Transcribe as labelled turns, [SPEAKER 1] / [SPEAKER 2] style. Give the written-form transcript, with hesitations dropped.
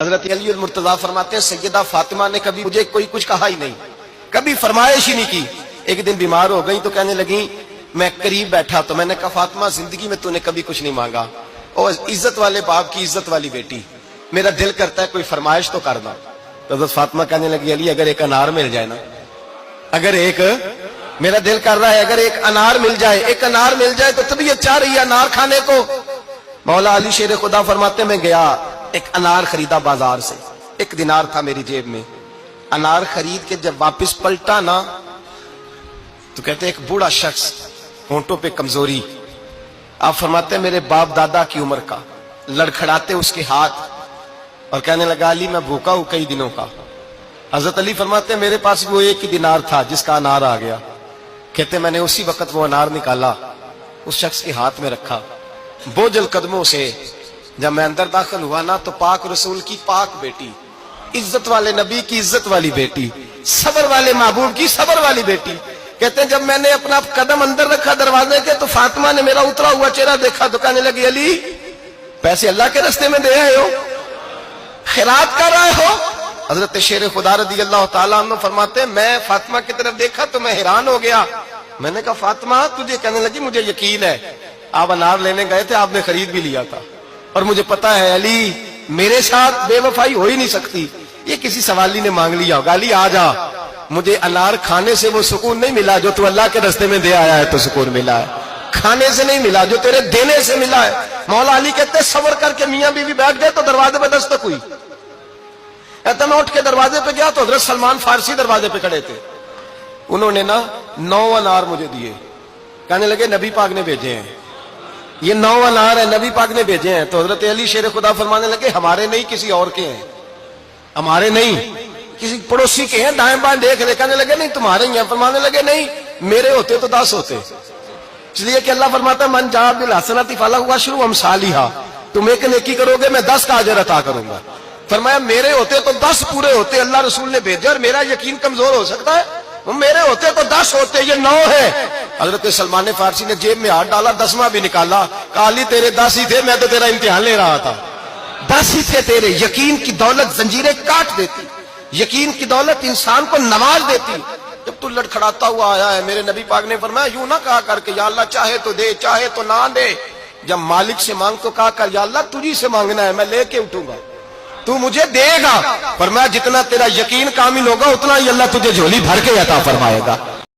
[SPEAKER 1] حضرت علی المرتضیٰ فرماتے ہیں سیدہ فاطمہ نے کبھی مجھے کوئی کچھ کہا ہی نہیں، کبھی فرمائش ہی نہیں کی۔ ایک دن بیمار ہو گئی تو کہنے لگی، میں قریب بیٹھا تو میں نے کہا فاطمہ زندگی میں تو نے کبھی کچھ نہیں مانگا، اور عزت والے باپ کی عزت والی بیٹی، میرا دل کرتا ہے کوئی فرمائش تو کر دو۔ تو حضرت فاطمہ کہنے لگی علی اگر ایک انار مل جائے نا، اگر ایک میرا دل کر رہا ہے اگر ایک انار مل جائے، ایک انار مل جائے تو طبیعت چاہ رہی ہے انار کھانے کو۔ مولا علی شیر خدا فرماتے میں گیا، ایک انار خریدا بازار سے، 1 دینار تھا میری جیب میں، انار خرید کے جب واپس پلٹا نا تو کہتے ایک بوڑھا شخص، ہونٹوں پہ کمزوری، آپ فرماتے ہیں میرے باپ دادا کی عمر کا، لڑکھڑاتے اس کے ہاتھ اور کہنے لگا علی میں بھوکا ہوں کئی دنوں کا۔ حضرت علی فرماتے ہیں میرے پاس وہ 1 ہی دینار تھا جس کا انار آ گیا، کہتے میں نے اسی وقت وہ انار نکالا، اس شخص کے ہاتھ میں رکھا، بوجھل قدموں سے جب میں اندر داخل ہوا نا تو پاک رسول کی پاک بیٹی، عزت والے نبی کی عزت والی بیٹی، صبر والے محبوب کی صبر والی بیٹی، کہتے ہیں جب میں نے اپنا قدم اندر رکھا دروازے کے تو فاطمہ نے میرا اترا ہوا چہرہ دیکھا تو کہنے لگی علی پیسے اللہ کے راستے میں دے آئے ہو، خیرات کر رہے ہو؟ حضرت شیر خدا رضی اللہ تعالیٰ عنہ فرماتے ہیں میں فاطمہ کی طرف دیکھا تو میں حیران ہو گیا، میں نے کہا فاطمہ تجھے؟ کہنے لگی مجھے یقین ہے آپ انار لینے گئے تھے، آپ نے خرید بھی لیا تھا، اور مجھے پتا ہے علی میرے ساتھ بے وفائی ہو ہی نہیں سکتی، یہ کسی سوالی نے مانگ لیا ہوگا، علی آ جا، مجھے انار کھانے سے وہ سکون نہیں ملا جو تو اللہ کے راستے میں دے آیا ہے تو سکون ملا ہے، کھانے سے نہیں ملا جو تیرے دینے سے ملا ہے۔ مولا علی کہتے صبر کر کے میاں بیوی بیٹھ گئے تو دروازے پہ دستک ہوئی، کہتا میں اٹھ کے دروازے پہ گیا تو حضرت سلمان فارسی دروازے پہ کھڑے تھے، انہوں نے نا 9 انار مجھے دیے، کہنے لگے نبی پاک نے بھیجے ہیں، یہ 9 انار ہے نبی پاک نے بھیجے ہیں۔ تو حضرت علی شیر خدا فرمانے لگے ہمارے نہیں کسی اور کے ہیں، ہمارے نہیں کسی پڑوسی کے ہیں، دائیں بائیں دیکھ لے، کہنے لگے نہیں تمہارے ہی ہیں، فرمانے لگے نہیں میرے ہوتے تو 10 ہوتے، اس لیے کہ اللہ فرماتا ہے من جاء بالحسنۃ فلہ عشر امثالھا، تم ایک نیکی کرو گے میں 10 کا اجر عطا کروں گا۔ فرمایا میرے ہوتے تو 10 پورے ہوتے، اللہ رسول نے بھیجا اور میرا یقین کمزور ہو سکتا ہے، میرے ہوتے تو 10 ہوتے، یہ 9 ہے۔ حضرت سلمان فارسی نے جیب میں ہاتھ ڈالا، 10واں بھی نکالا، کہا علی تیرے 10 ہی تھے، میں تو تیرا امتحان لے رہا تھا، 10 ہی تھے تیرے۔ یقین کی دولت زنجیریں کاٹ دیتی، یقین کی دولت انسان کو نواز دیتی۔ جب تو لڑکھڑاتا ہوا آیا ہے، میرے نبی پاک نے فرمایا یوں نہ کہا کر کے یا اللہ چاہے تو دے چاہے تو نہ دے، جب مالک سے مانگ تو کہا کر یا اللہ تجھی سے مانگنا ہے، میں لے کے اٹھوں گا، تو مجھے دے گا۔ فرمایا جتنا تیرا یقین کامل ہوگا اتنا ہی اللہ تجھے جھولی بھر کے عطا فرمائے گا۔